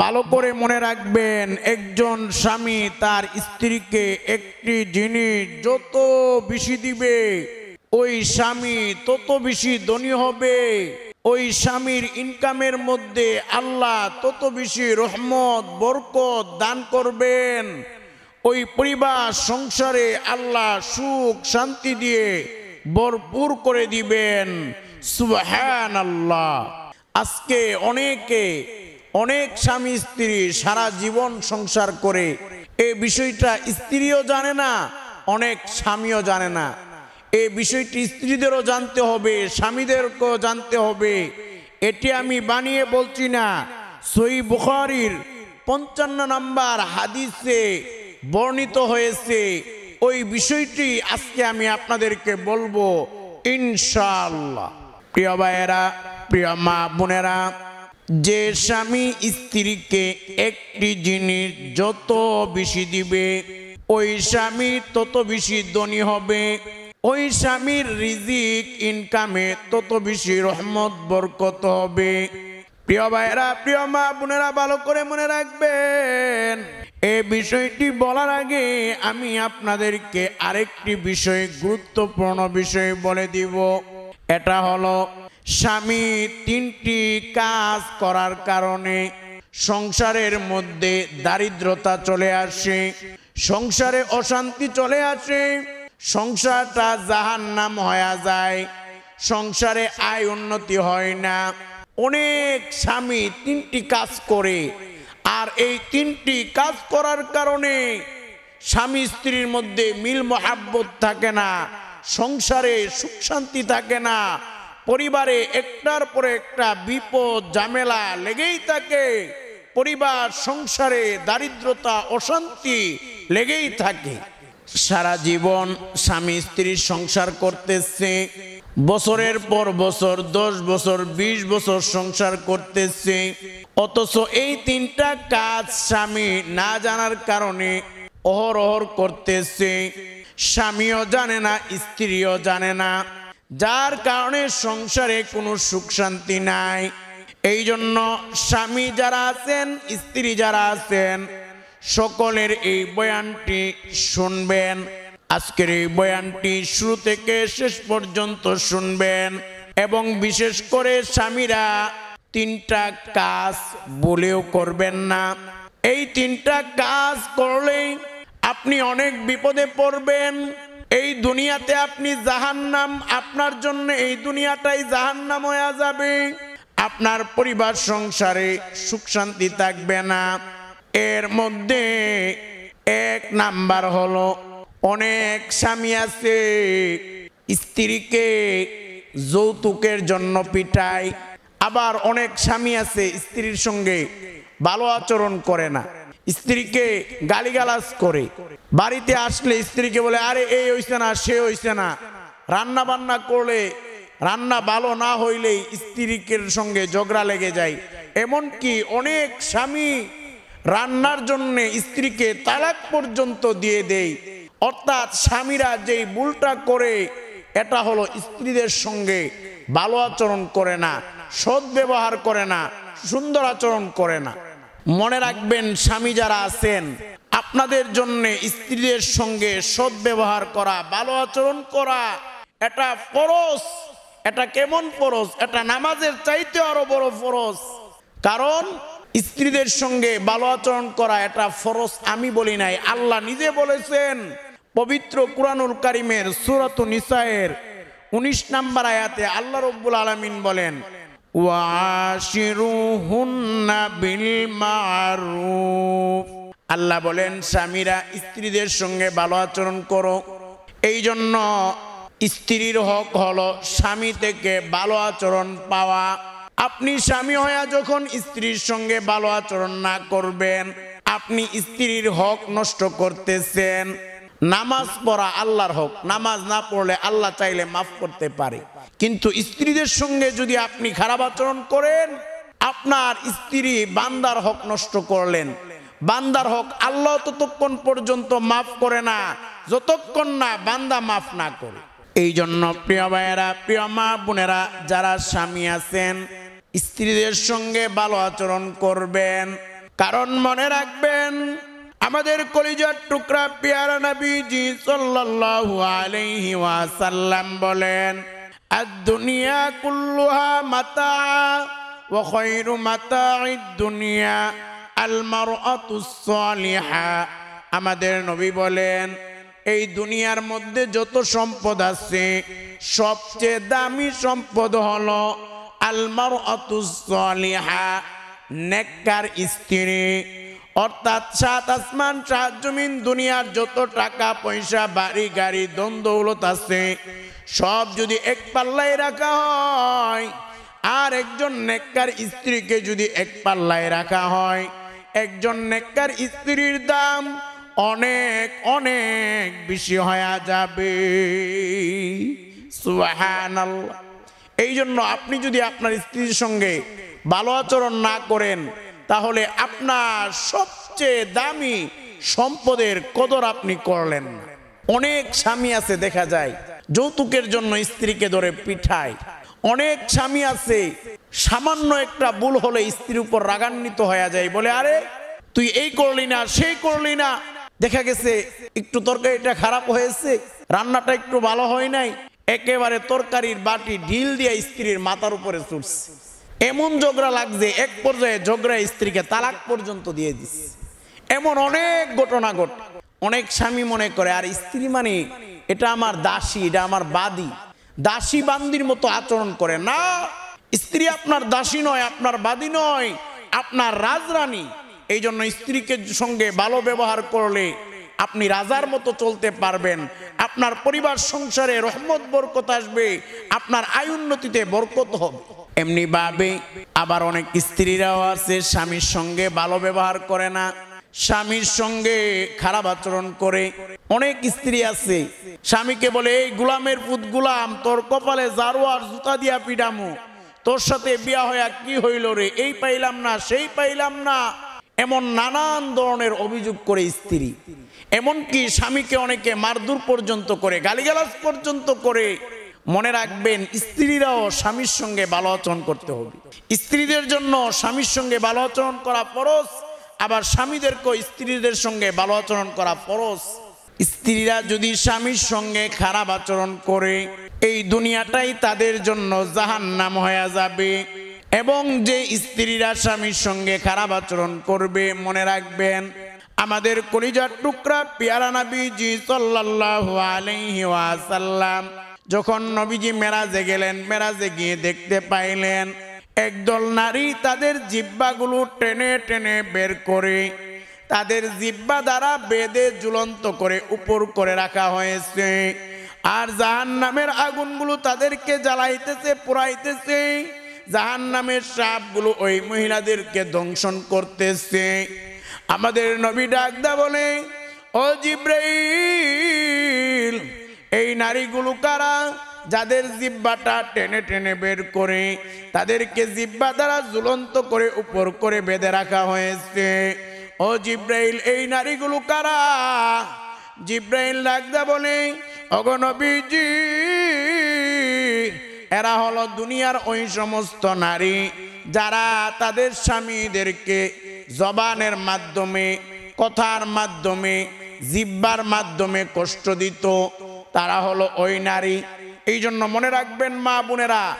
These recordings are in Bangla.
ভালো করে মনে রাখবেন, একজন স্বামী তার স্ত্রীকে একটি জিনিস যত বেশি দিবে ওই স্বামী তত বেশি ধনী হবে। ওই স্বামীর ইনকামের মধ্যে আল্লাহ তত বেশি রহমত বরকত দান করবেন। ওই পরিবার সংসারে আল্লাহ সুখ শান্তি দিয়ে ভরপুর করে দিবেন। সুবহানাল্লাহ। আজকে অনেক স্বামী স্ত্রী সারা জীবন সংসার করে, এই বিষয়টা স্ত্রীও জানে না, অনেক স্বামীও জানে না। এই বিষয়টি স্ত্রীদেরও জানতে হবে, স্বামীদেরকেও জানতে হবে। এটি আমি বানিয়ে বলছি না, সহিহ বুখারীর 55 নম্বর হাদিসে বর্ণিত হয়েছে। ওই বিষয়টি আজকে আমি আপনাদেরকে বলবো ইনশাআল্লাহ। প্রিয় ভাইয়েরা, প্রিয় মা বোনেরা, যে স্বামী স্ত্রীকে একটি জিনিস যত বেশি দিবে ওই স্বামী তত বেশি ধনী হবে। ওই স্বামীর রিজিক ইনকামে তত বেশি রহমত বরকত হবে। প্রিয় ভাইয়েরা, প্রিয় মা বোনেরা, ভালো করে মনে রাখবেন। এই বিষয়টি বলার আগে আমি আপনাদেরকে আরেকটি বিষয়, গুরুত্বপূর্ণ বিষয় বলে দিব। এটা হলো, স্বামী 3টি কাজ করার কারণে সংসারের মধ্যে দারিদ্রতা চলে আসে, সংসারে অশান্তি চলে আসে, সংসারটা জাহান্নাম হয়ে যায়, সংসারে আয় উন্নতি হয় না। অনেক স্বামী 3টি কাজ করে, আর এই 3টি কাজ করার কারণে স্বামী স্ত্রীর মধ্যে মিল মহাব্বত থাকে না, সংসারে সুখ শান্তি থাকে না, পরিবারে একটার পর একটা বিপদ ঝামেলা লেগেই থাকে, পরিবার সংসারে দারিদ্রতা অশান্তি লেগেই থাকে। সারা জীবন স্বামী স্ত্রী সংসার করতেছে, বছরের পর বছর, 10 বছর 20 বছর সংসার করতেছে, অথচ এই 3টা কাজ স্বামী না জানার কারণে অহরহ করতেছে। স্বামীও জানে না, স্ত্রীও জানে না, যার কারণে সংসারে কোনো সুখ শান্তি নাই। এই জন্য স্বামী যারা আছেন, স্ত্রী যারা আছেন, সকলের এই বয়ানটি শুনবেন। আজকের এই বয়ানটি শুরু থেকে শেষ পর্যন্ত শুনবেন, এবং বিশেষ করে স্বামীরা 3টা কাজ বলেও করবেন না। এই 3টা কাজ করলেই আপনি অনেক বিপদে পড়বেন। এই দুনিয়াতে আপনি জাহান্নাম, আপনার জন্য এই দুনিয়াটাই জাহান্নাম হয়ে যাবে। আপনার পরিবার সংসারে সুখ শান্তি থাকবে না। এর মধ্যে 1 নাম্বার হলো, অনেক স্বামী আছে স্ত্রীকে যৌতুকের জন্য পিটায়। আবার অনেক স্বামী আছে স্ত্রীর সঙ্গে ভালো আচরণ করে না, স্ত্রীকে গালিগালাজ করে। বাড়িতে আসলে স্ত্রীকে বলে, আরে এই হইছে না, সে হইছে না। রান্না বান্না করলে, রান্না ভালো না হইলেই স্ত্রীর সঙ্গে ঝগড়া লেগে যায়। এমনকি অনেক স্বামী রান্নার জন্য স্ত্রীকে তালাক পর্যন্ত দিয়ে দেয়। অর্থাৎ স্বামীরা যেই ভুলটা করে, এটা হলো স্ত্রীদের সঙ্গে ভালো আচরণ করে না, সৎ ব্যবহার করে না, সুন্দর আচরণ করে না। মনে রাখবেন, স্বামী যারা আছেন, আপনাদের জন্য স্ত্রীদের সঙ্গে সৎ ব্যবহার করা, ভালো আচরণ করা এটা ফরজ। এটা কেমন ফরজ? এটা নামাজের চাইতে আরো বড় ফরজ। কারণ স্ত্রীদের সঙ্গে ভালো আচরণ করা এটা ফরজ আমি বলি নাই, আল্লাহ নিজে বলেছেন পবিত্র কুরআনুল কারীমের সূরাতুন নিসায়ের 19 নম্বর আয়াতে আল্লাহ রাব্বুল আলামিন বলেন, ওয়াশিরুহুন্না বিল মারুফ। আল্লাহ বলেন, স্বামীরা স্ত্রীদের সঙ্গে ভালো আচরণ করো। এই জন্য স্ত্রীর হক হলো স্বামী থেকে ভালো আচরণ পাওয়া। আপনি স্বামী হয়ে যখন স্ত্রীর সঙ্গে ভালো আচরণ না করবেন, আপনি স্ত্রীর হক নষ্ট করতেছেন। নামাজ পড়া আল্লাহর হক, নামাজ না পড়লে আল্লাহ চাইলে মাফ করতে পারে, কিন্তু স্ত্রীদের সঙ্গে যদি আপনি খারাপ আচরণ করেন, আপনার স্ত্রী বান্দার হক নষ্ট করলেন। বান্দার হক আল্লাহ ততক্ষণ পর্যন্ত মাফ করে না যতক্ষণ না বান্দা মাফ না করে। এই জন্য প্রিয় ভাইয়েরা, প্রিয় মা বোনেরা, যারা স্বামী আছেন স্ত্রীদের সঙ্গে ভালো আচরণ করবেন। কারণ মনে রাখবেন আমাদের কলিজার টুকরা পেয়ারা নবীজি সাল্লাল্লাহু আলাইহি ওয়াসাল্লাম বলেন, আদ-দুনিয়া কুল্লুহা মাতা ওয়া খায়রু মাতা'id দুনিয়া আল মারআতুস সালিহা। আমাদের নবী বলেন, এই দুনিয়ার মধ্যে যত সম্পদ আছে সবচেয়ে দামি সম্পদ হলো আল মারআতুস সালিহা, নেককার স্ত্রী। অর্থাৎ সাত আসমান সাত জমিন দুনিয়ার যত টাকা পয়সা বাড়ি গাড়ি ধন দৌলত আছে সব যদি এক পাল্লায় রাখা হয় আর একজন নেককার স্ত্রীকে যদি এক পাল্লায় রাখা হয়, একজন নেককার স্ত্রীর দাম অনেক অনেক বেশি হয়ে যাবে। সুবহানাল্লাহ। এই জন্য আপনি যদি আপনার স্ত্রীর সঙ্গে ভালো আচরণ না করেন তাহলে আপনার সবচেয়ে দামি সম্পদের কদর আপনি করলেন না। অনেক স্বামী আছে দেখা যায় যৌতুকের জন্য স্ত্রীকে ধরে পিঠায়। অনেক স্বামী আছে সামান্য একটা ভুল হলে স্ত্রীর উপর রাগান্বিত হয়ে যায়, বলে আরে তুই এই করলি না সেই করলি না, দেখা গেছে একটু তরকারিটা খারাপ হয়েছে, রান্নাটা একটু ভালো হয় নাই, একেবারে তরকারির বাটি ঢিল দিয়ে স্ত্রীর মাথার উপরে ছুটছে। এমন ঝগড়া লাগছে এক পর্যায়ে ঝগড়া স্ত্রীকে তালাক পর্যন্ত দিয়ে দিচ্ছে। এমন অনেক ঘটনা ঘটে। অনেক স্বামী মনে করে আর স্ত্রী মানে এটা আমার দাসী, এটা আমার বাদী, দাসী বান্দির মতো আচরণ করে। না, স্ত্রী আপনার দাসী নয়, আপনার বাদী নয়, আপনার রাজরানী। এই জন্য স্ত্রীকে সঙ্গে ভালো ব্যবহার করলে আপনি রাজার মতো চলতে পারবেন, আপনার পরিবার সংসারে রহমত বরকত আসবে, আপনার আয় উন্নতিতে বরকত হবে। এমনি ভাবে আবার অনেক স্ত্রীরাও আছে স্বামীর সঙ্গে ভালো ব্যবহার করে না, স্বামীর সঙ্গে খারাপ আচরণ করে। অনেক স্ত্রী আছে স্বামীকে বলে, এই গোলামের পুত গোলাম, তোর কপালে জারু আর জুতা দিয়া পিডামু, তোর সাথে বিয়া হইয়া কি হইল রে, এই পাইলাম না সেই পাইলাম না, এমন নানান ধরনের অভিযোগ করে স্ত্রী। এমনকি স্বামীকে অনেকে মারধর পর্যন্ত করে, গালিগালাজ পর্যন্ত করে। মনে রাখবেন স্ত্রীরাও স্বামীর সঙ্গে ভালো আচরণ করতে হবে। স্ত্রীদের জন্য স্বামীর সঙ্গে ভালো আচরণ করা ফরজ, আবার স্বামীদেরকেও স্ত্রীদের সঙ্গে ভালো আচরণ করা ফরজ। স্ত্রীরা যদি স্বামীর সঙ্গে খারাপ আচরণ করে এই দুনিয়াটাই তাদের জন্য জাহান্নাম হয়ে যাবে। এবং যে স্ত্রীরা স্বামীর সঙ্গে খারাপ আচরণ করবে, মনে রাখবেন আমাদের কলিজার টুকরা পেয়ারা নবীজি সাল্লাল্লাহু আলাইহি ওয়াসাল্লাম যখন নবীজি মেরাজে গেলেন, মেরাজে গিয়ে দেখতে পাইলেন একদল নারী তাদের জিহ্বাগুলো টেনে টেনে বের করে, তাদের জিহ্বা দ্বারা বেঁধে ঝুলন্ত করে উপর করে রাখা হয়েছে। আর জাহান্নামের আগুনগুলো তাদেরকে জ্বালাইতেছে, পোড়াইতেছে। জাহান্নামের সাপগুলো ওই মহিলাদেরকে দংশন করতেছে। আমাদের নবী ডাকদা বলে, ও জিব্রাইল, এই নারীগুলো কারা? যাদের জিহ্বাটা টেনে টেনে বের করে তাদেরকে জিহ্বা দ্বারা ঝুলন্ত করে উপর করে বেঁধে রাখা হয়েছে। ও জিব্রাইল, এই নারীগুলো কারা? জিব্রাইল ডাকদা বলে, ওগো নবীজি, এরা হলো দুনিয়ার ওই সমস্ত নারী যারা তাদের স্বামীদেরকে জবানের মাধ্যমে, কথার মাধ্যমে, জিহ্বার মাধ্যমে কষ্ট দিত। তারা হলো ওই নারী। এই জন্য মনে রাখবেন মা বোনেরা,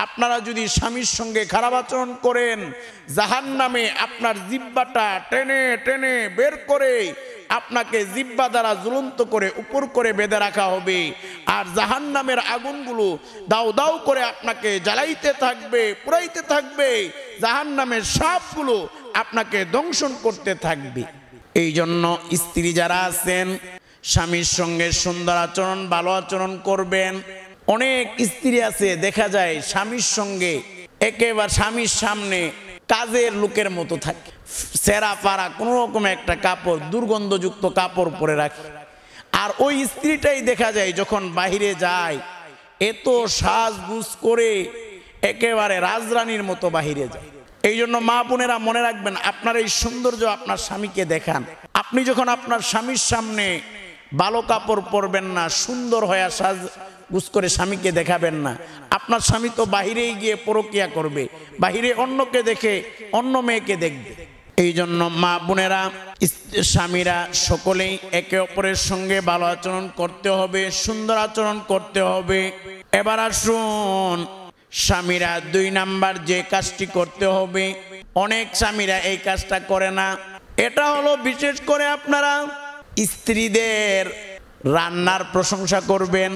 আপনারা যদি স্বামীর সঙ্গে খারাপ আচরণ করেন, জাহান্নামে আপনার জিহ্বাটা টেনে টেনে বের করে আপনাকে জিহ্বা দ্বারা ঝুলন্ত করে উপর করে বেঁধে রাখা হবে। আর জাহান্নামের আগুনগুলো দাউ দাউ করে আপনাকে জ্বালাইতে থাকবে, পুড়াইতে থাকবে। জাহান্নামের সাপগুলো আপনাকে দংশন করতে থাকবে। এই জন্য স্ত্রী যারা আছেন স্বামীর সঙ্গে সুন্দর আচরণ, ভালো আচরণ করবেন। অনেক স্ত্রী আছে দেখা যায় স্বামীর সঙ্গে একেবারে স্বামীর সামনে কাজের লোকের মতো থাকে, সেরা পাড়া কোনো রকম একটা কাপড়, দুর্গন্ধযুক্ত কাপড় পরে রাখে। আর ওই স্ত্রীটাই দেখা যায় যখন বাহিরে যায় এত সাজগুজ করে একেবারে রাজরানীর মতো বাহিরে যায়। এই জন্য মা বোনেরা মনে রাখবেন, আপনার এই সৌন্দর্য আপনার স্বামীকে দেখান। আপনি যখন আপনার স্বামীর সামনে ভালো কাপড় পরবেন না, সুন্দর হয়ে সাজগুজ করে স্বামীকে দেখাবেন না, আপনার স্বামী তো বাহিরেই গিয়ে পরকিয়া করবে, বাহিরে অন্যকে দেখে অন্য মেয়েকে দেখবে। এই জন্য মা বোনেরা, স্বামীরা সকলেই একে অপরের সঙ্গে ভালো আচরণ করতে হবে, সুন্দর আচরণ করতে হবে। এবার আসুন, স্বামীরা 2 নাম্বার যে কাজটি করতে হবে, অনেক স্বামীরা এই কাজটা করে না। এটা হলো বিশেষ করে আপনারা স্ত্রীদের রান্নার প্রশংসা করবেন,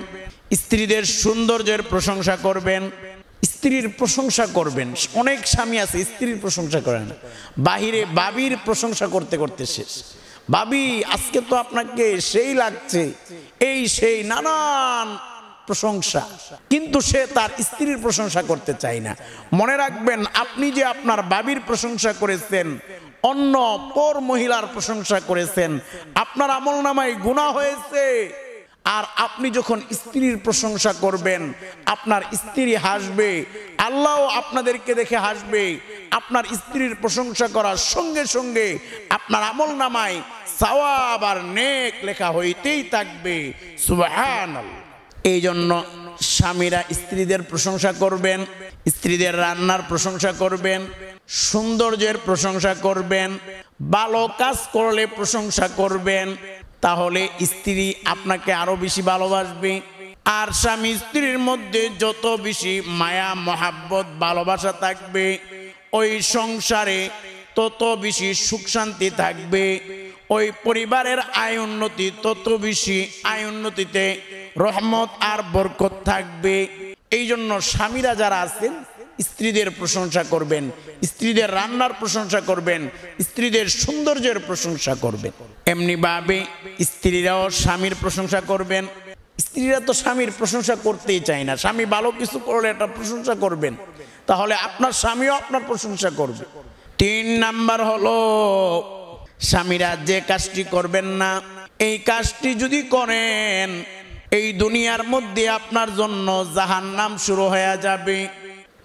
স্ত্রীদের সৌন্দর্যের প্রশংসা করবেন, স্ত্রীর প্রশংসা করবেন। অনেক স্বামী আছে স্ত্রীর প্রশংসা করে না, বাহিরে বাবির প্রশংসা করতে করতে শেষ। বাবি আজকে তো আপনাকে সেই লাগছে, এই সেই নানান প্রশংসা, কিন্তু সে তার স্ত্রীর প্রশংসা করতে চায় না। মনে রাখবেন, আপনি যে আপনার বাবির প্রশংসা করেছেন, অন্য পর মহিলার প্রশংসা করেছেন, আপনার আমলনামায় গুনাহ হয়েছে। আর আপনি যখন স্ত্রীর প্রশংসা করবেন, আপনার স্ত্রী হাসবে, আল্লাহও আপনাদেরকে দেখে হাসবে। আপনার স্ত্রীর প্রশংসা করার সঙ্গে সঙ্গে আপনার আমলনামায় সওয়াব আর নেক লেখা হইতেই থাকবে। সুবহানাল্লাহ। এই জন্য স্বামীরা স্ত্রীদের প্রশংসা করবেন, স্ত্রীদের রান্নার প্রশংসা করবেন, সৌন্দর্যের প্রশংসা করবেন, ভালো কাজ করলে প্রশংসা করবেন, তাহলে স্ত্রী আপনাকে আরো বেশি ভালোবাসবে। আর স্বামী স্ত্রীর মধ্যে যত বেশি মায়া মহাব্বত ভালোবাসা থাকবে, ওই সংসারে তত বেশি সুখ শান্তি থাকবে, ওই পরিবারের আয় উন্নতি তত বেশি, আয় উন্নতিতে রহমত আর বরকত থাকবে। এই জন্য স্বামীরা যারা আছেন স্ত্রীদের প্রশংসা করবেন, স্ত্রীদের রান্নার প্রশংসা করবেন, স্ত্রীদের সৌন্দর্যের প্রশংসা করবেন। এমনি ভাবে স্ত্রীরাও স্বামীর প্রশংসা করবেন। স্ত্রীরা তো স্বামীর প্রশংসা করতেই চায় না, স্বামী ভালো কিছু করলে এটা প্রশংসা করবেন, তাহলে আপনার স্বামীও আপনার প্রশংসা করবে। 3 নাম্বার হলো, স্বামীরা যে কাজটি করবেন না, এই কাজটি যদি করেন, এই দুনিয়ার মধ্যে আপনার জন্য জাহান্নাম শুরু হয়ে যাবে।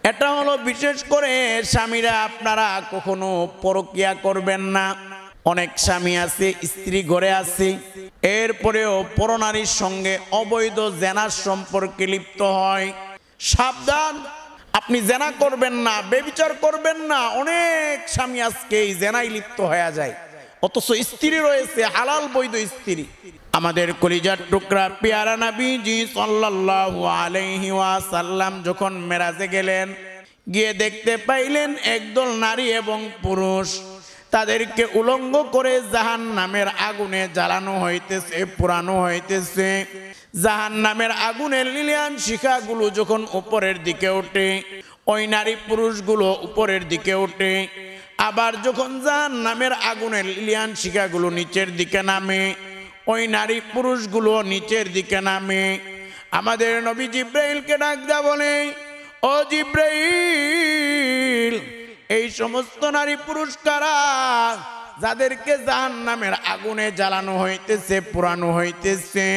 এটা হলো বিশেষ করে স্বামীরা, আপনারা কখনো পরকিয়া করবেন না। অনেক স্বামী আছে, স্ত্রী ঘরে আছে, এরপরেও পরনারীর সঙ্গে অবৈধ জেনার সম্পর্কে লিপ্ত হয়। সাবধান, আপনি জেনা করবেন না, বেবিচার করবেন না। অনেক স্বামী আজকে এই জেনায় লিপ্ত হয়ে যায়, অথচ স্ত্রী রয়েছে, হালাল বৈধ স্ত্রী। আমাদের কলিজার টুকরা পেয়ারা নবীজি সাল্লাল্লাহু আলাইহি ওয়াসাল্লাম যখন মেরাজে গেলেন, গিয়ে দেখতে পাইলেন একদল নারী এবং পুরুষ, তাদেরকে উলঙ্গ করে জাহান্নামের আগুনে জ্বালানো হইতেছে, পোড়ানো হইতেছে। জাহান্নামের আগুনের লিলিয়ান শিখাগুলো যখন উপরের দিকে ওঠে, ওই নারী পুরুষগুলো উপরের দিকে ওঠে। আবার যখন জাহান্নামের আগুনের লিলিয়ান শিখাগুলো নিচের দিকে নামে, ওই নারী পুরুষগুলো নিচের দিকে নামে। আমাদের নবী জিব্রাইলকে ডাক দেয়া বলে, ও জিব্রাইল, এই সমস্ত নারী পুরুষ কারা যাদেরকে জাহান্নামের আগুনে জ্বালানো হইতেছে, পোড়ানো হইতেছে?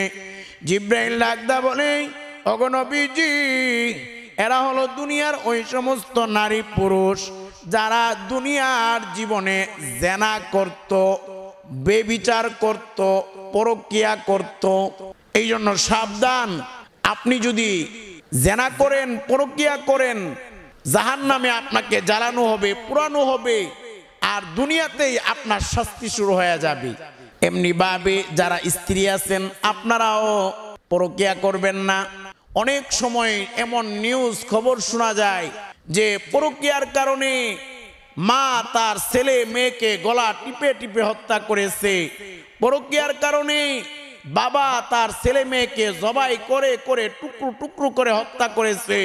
জিব্রাইল ডাক দেয়া বলে, ওগো নবীজি, এরা হলো দুনিয়ার ওই সমস্ত নারী পুরুষ যারা দুনিয়ার জীবনে জেনা করত, বেবিচার করত, পরকিয়া করত। এই জন্য সাবধান, আপনি যদি জেনা করেন, পরকিয়া করেন, জাহান্নামে আপনাকে জ্বালানো হবে, পুরানো হবে, আর দুনিয়াতেই আপনার শাস্তি শুরু হয়ে যাবে। এমনি ভাবে যারা স্ত্রী আছেন, আপনারাও পরকিয়া করবেন না। অনেক সময় এমন নিউজ খবর শোনা যায় যে পরকিয়ার কারণে মা তার ছেলে মেয়েকে গলা টিপে টিপে হত্যা করেছে, পরকিয়ার কারণে বাবা তার ছেলে মেয়েকে জবাই করে করে টুকরো টুকরো করে হত্যা করেছে,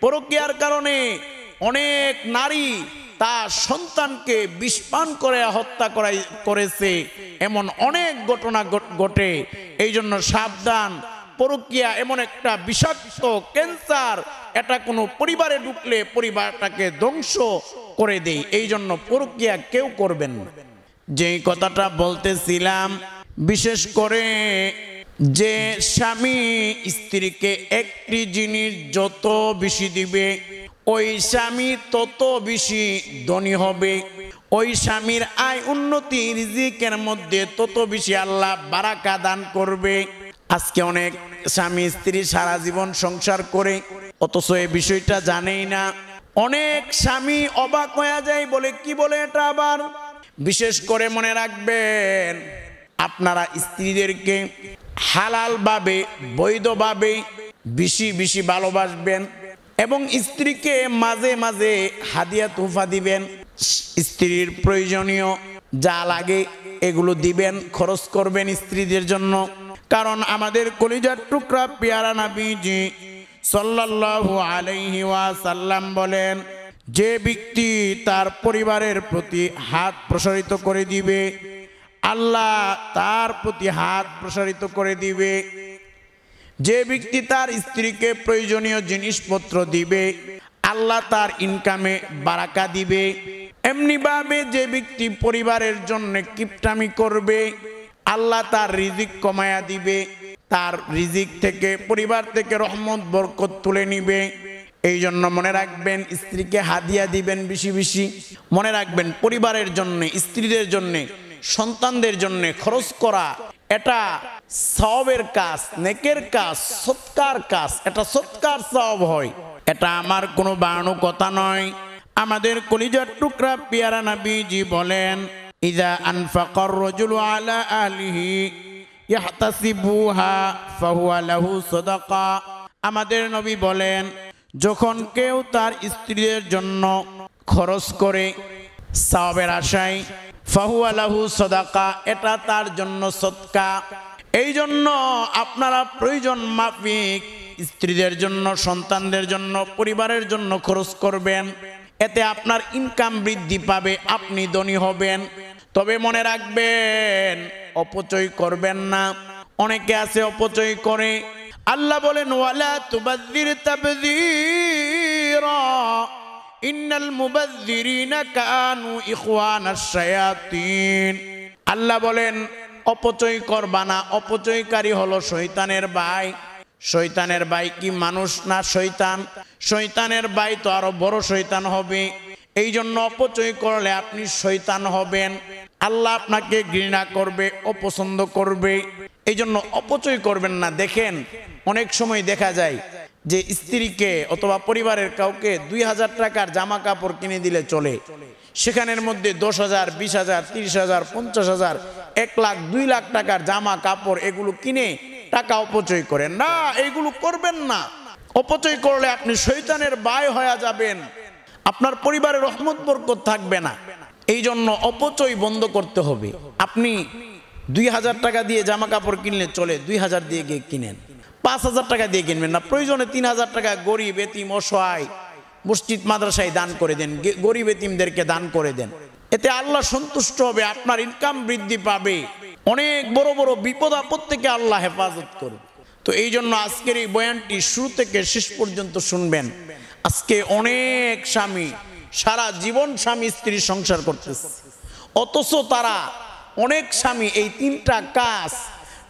পরকিয়ার কারণে অনেক নারী তার সন্তানকে বিষপান করে হত্যা করেছে। এমন অনেক ঘটনা ঘটে। এই জন্য সাবধান, পরকিয়া এমন একটা বিষাক্ত ক্যান্সার, এটা কোনো পরিবারে ঢুকলে পরিবারটাকে ধ্বংস করে দেয়। এই জন্য পরকিয়া কেউ করবেন না। যেই কথাটা বলতেছিলাম, বিশেষ করে যে স্বামী স্ত্রীকে একটি জিনিস যত বেশি দিবে, ওই স্বামী তত বেশি ধনী হবে। ওই স্বামীর আয় উন্নতি, রিজিকের মধ্যে তত বেশি আল্লাহ বারাকা দান করবে। আজকে অনেক স্বামী স্ত্রী সারা জীবন সংসার করে, অথচ এই বিষয়টা জানেই না। অনেক স্বামী অবাক হয়ে যায়, বলে কি বলে এটা আবার? বিশেষ করে মনে রাখবেন, আপনারা স্ত্রীদেরকে হালালভাবে বৈধভাবে বেশি বেশি ভালোবাসবেন এবং স্ত্রীকে মাঝে মাঝে হাদিয়া তোহফা দিবেন। স্ত্রীর প্রয়োজনীয় যা লাগে এগুলো দিবেন, খরচ করবেন স্ত্রীদের জন্য। কারণ আমাদের কলিজার টুকরা পেয়ারা নবীজি সাল্লাল্লাহু আলাইহি ওয়াসাল্লাম বলেন, যে ব্যক্তি তার পরিবারের প্রতি হাত প্রসারিত করে দিবে, আল্লাহ তার প্রতি হাত প্রসারিত করে দিবে। যে ব্যক্তি তার স্ত্রীকে প্রয়োজনীয় জিনিসপত্র দিবে, আল্লাহ তার ইনকামে বারাকা দিবে। এমনি ভাবে যে ব্যক্তি পরিবারের জন্য কিপটামি করবে, আল্লাহ তার রিজিক কমায়া দিবে, তার রিজিক থেকে পরিবার থেকে রহমত বরকত তুলে নিবে। এই জন্য মনে রাখবেন, স্ত্রীকে হাদিয়া দিবেন বেশি বেশি। মনে রাখবেন, পরিবারের জন্য, স্ত্রীদের জন্য, সন্তানদের জন্য খরচ করা এটা সওয়াবের কাজ, নেকের কাজ, সৎকার কাজ। এটা সৎকার সওয়াব হয়। এটা আমার কোনো বানানো কথা নয়। আমাদের কলিজার টুকরা পেয়ারা নবীজি বলেন, ইযা আনফাকার রাজুলু আলা আহলিহি ইয়াহতাসিবুহা ফাহুয়া লাহু সাদাকা। আমাদের নবী বলেন, যখন কেউ তার স্ত্রীদের জন্য খরচ করে সওয়াবের আশায়, ফাহুয়া লাহু সাদাকা, এটা তার জন্য সদকা। এই জন্য আপনারা প্রয়োজন মাফিক স্ত্রীদের জন্য, সন্তানদের জন্য, পরিবারের জন্য খরচ করবেন। এতে আপনার ইনকাম বৃদ্ধি পাবে, আপনি ধনী হবেন। তবে মনে রাখবেন, অপচয় করবেন না। অনেকে আছে অপচয় করে। আল্লাহ বলেন, ওয়ালা তুবাযযির তাবযীরা ইন্নাল মুবাযযিরিনা কানু ইখওয়ানাশ শায়াতিন। আল্লাহ বলেন, অপচয় করবা না। অপচয়কারী হলো শয়তানের ভাই। শয়তানের ভাই কি মানুষ না শয়তান? শয়তানের ভাই তো আরো বড় শয়তান হবে। এই জন্য অপচয় করলে আপনি শয়তান হবেন। আল্লাহ আপনাকে ঘৃণা করবে, অপছন্দ করবে। এই জন্য অপচয় করবেন না। দেখেন, অনেক সময় দেখা যায় যে স্ত্রীকে অথবা পরিবারের কাউকে 2000 টাকার জামা কাপড় কিনে দিলে চলে, সেখানের মধ্যে 10,000, 20,000, 30,000, 50,000, 1 লাখ, 2 লাখ টাকার জামা কাপড় এগুলো কিনে টাকা অপচয় করেন না। এইগুলো করবেন না। অপচয় করলে আপনি শয়তানের ভাই হয়ে যাবেন, আপনার পরিবারে রহমত বরকত থাকবে না। এই জন্য অপচয় বন্ধ করতে হবে। আপনি 2000 টাকা দিয়ে জামা কাপড় কিনলে চলে, 2000 দিয়ে গিয়ে কিনেন। 5000 টাকা দিয়ে কিনবেন না। প্রয়োজনে 3000 টাকা গরিব, এতিম, অসহায়, মসজিদ মাদ্রাসায় দান করে দেন, গরিব এতিমদেরকে দান করে দেন। এতে আল্লাহ সন্তুষ্ট হবে, আপনার ইনকাম বৃদ্ধি পাবে, অনেক বড় বড় বিপদ আপদ থেকে আল্লাহ হেফাজত করবে। তো এই জন্য আজকের এই বয়ানটি শুরু থেকে শেষ পর্যন্ত শুনবেন। আজকে অনেক স্বামী সারা জীবন স্বামী স্ত্রী সংসার করতেছে, অথচ তারা অনেক স্বামী এই 3টা কাজ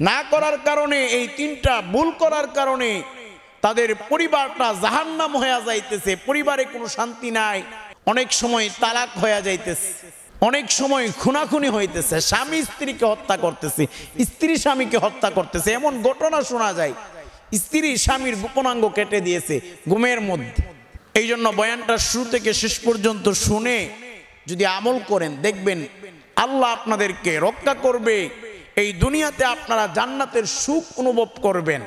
না করার কারণে, এই 3টা ভুল করার কারণে তাদের পরিবারটা জাহান্নাম হয়ে যাইতেছে। পরিবারে কোনো শান্তি নাই। অনেক সময় তালাক হয়ে যাইতেছে, অনেক সময় খুনাখুনি হইতেছে, স্বামী স্ত্রীকে হত্যা করতেছে, স্ত্রী স্বামীকে হত্যা করতেছে। এমন ঘটনা শোনা যায়, স্ত্রী স্বামীর গোপনাঙ্গ কেটে দিয়েছে ঘুমের মধ্যে। এই জন্য বয়ানটা শুরু থেকে শেষ পর্যন্ত শুনে যদি আমল করেন, দেখবেন আল্লাহ আপনাদেরকে রক্ষা করবে। এই দুনিয়াতে আপনারা জান্নাতের সুখ অনুভব করবেন।